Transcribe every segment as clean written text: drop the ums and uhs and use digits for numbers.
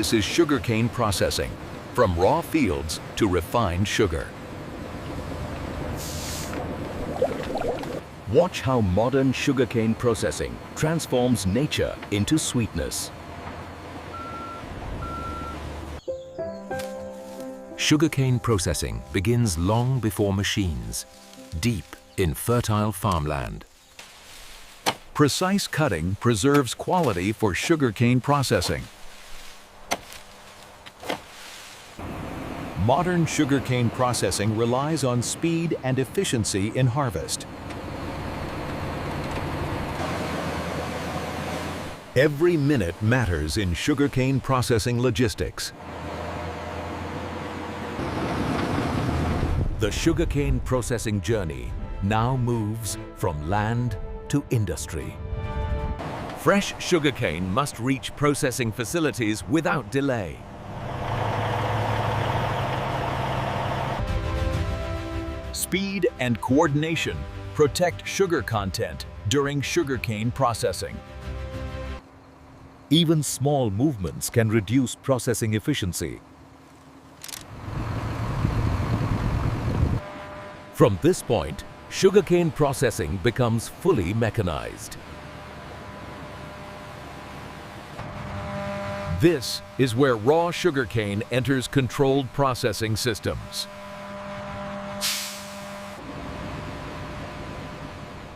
This is sugarcane processing, from raw fields to refined sugar. Watch how modern sugarcane processing transforms nature into sweetness. Sugarcane processing begins long before machines, deep in fertile farmland. Precise cutting preserves quality for sugarcane processing. Modern sugarcane processing relies on speed and efficiency in harvest. Every minute matters in sugarcane processing logistics. The sugarcane processing journey now moves from land to industry. Fresh sugarcane must reach processing facilities without delay. Speed and coordination protect sugar content during sugarcane processing. Even small movements can reduce processing efficiency. From this point, sugarcane processing becomes fully mechanized. This is where raw sugarcane enters controlled processing systems.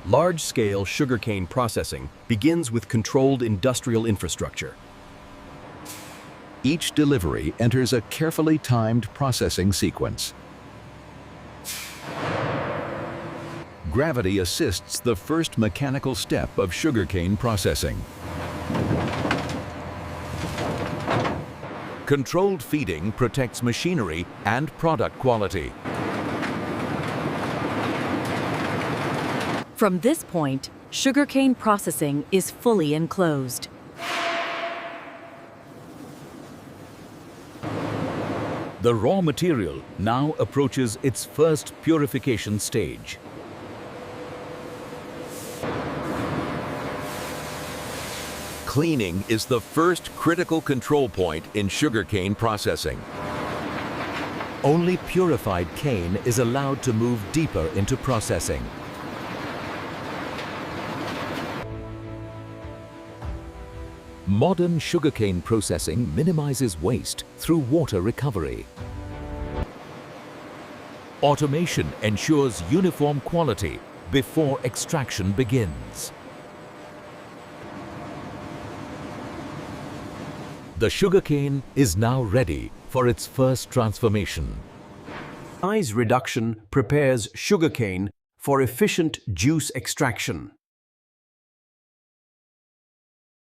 Large-scale sugarcane processing begins with controlled industrial infrastructure. Each delivery enters a carefully timed processing sequence. Gravity assists the first mechanical step of sugarcane processing. Controlled feeding protects machinery and product quality. From this point, sugarcane processing is fully enclosed. The raw material now approaches its first purification stage. Cleaning is the first critical control point in sugarcane processing. Only purified cane is allowed to move deeper into processing. Modern sugarcane processing minimizes waste through water recovery. Automation ensures uniform quality before extraction begins. The sugarcane is now ready for its first transformation. Size reduction prepares sugarcane for efficient juice extraction.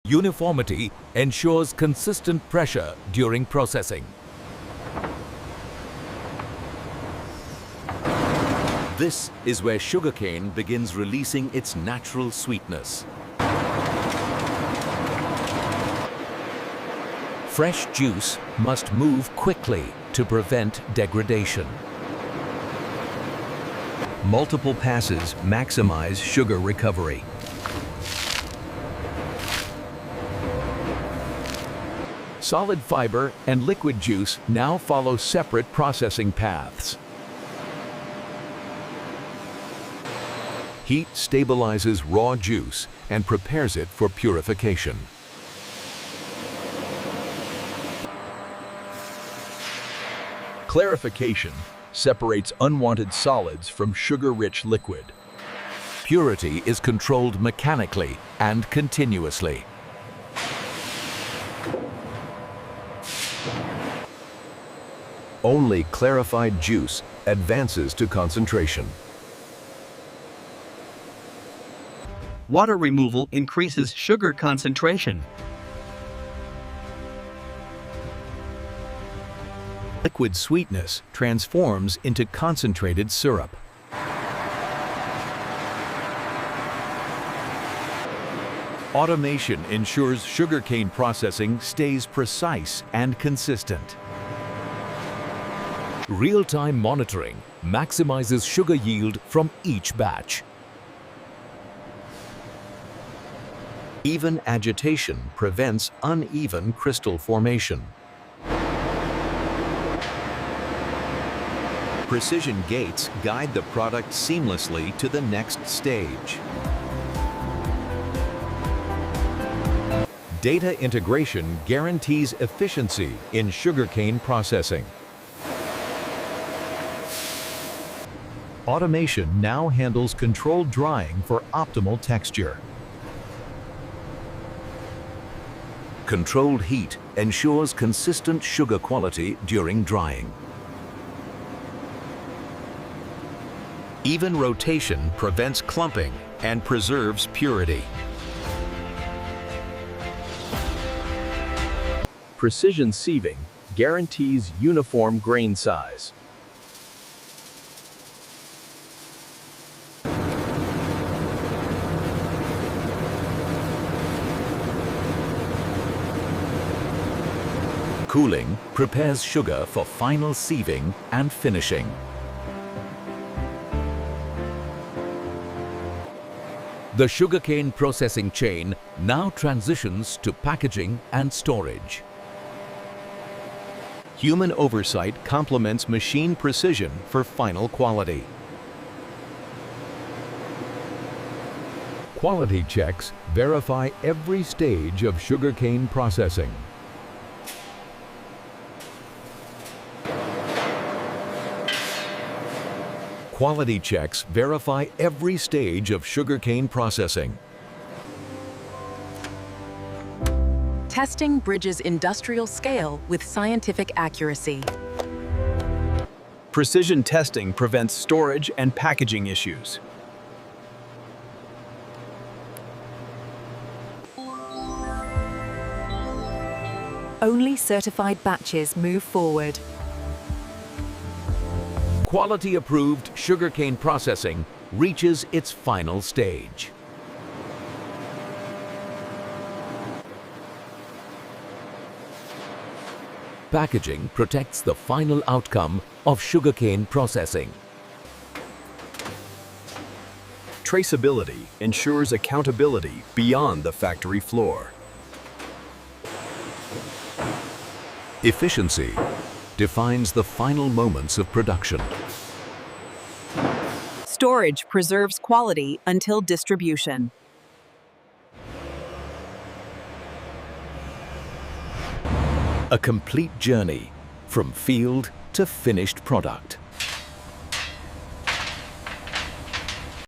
Uniformity ensures consistent pressure during processing. This is where sugarcane begins releasing its natural sweetness. Fresh juice must move quickly to prevent degradation. Multiple passes maximize sugar recovery. Solid fiber and liquid juice now follow separate processing paths. Heat stabilizes raw juice and prepares it for purification. Clarification separates unwanted solids from sugar-rich liquid. Purity is controlled mechanically and continuously. Only clarified juice advances to concentration. Water removal increases sugar concentration. Liquid sweetness transforms into concentrated syrup. Automation ensures sugarcane processing stays precise and consistent. Real-time monitoring maximizes sugar yield from each batch. Even agitation prevents uneven crystal formation. Precision gates guide the product seamlessly to the next stage. Data integration guarantees efficiency in sugarcane processing. Automation now handles controlled drying for optimal texture. Controlled heat ensures consistent sugar quality during drying. Even rotation prevents clumping and preserves purity. Precision sieving guarantees uniform grain size. Cooling prepares sugar for final sieving and finishing. The sugarcane processing chain now transitions to packaging and storage. Human oversight complements machine precision for final quality. Quality checks verify every stage of sugarcane processing. Quality checks verify every stage of sugarcane processing. Testing bridges industrial scale with scientific accuracy. Precision testing prevents storage and packaging issues. Only certified batches move forward. Quality-approved sugarcane processing reaches its final stage. Packaging protects the final outcome of sugarcane processing. Traceability ensures accountability beyond the factory floor. Efficiency defines the final moments of production. Storage preserves quality until distribution. A complete journey from field to finished product.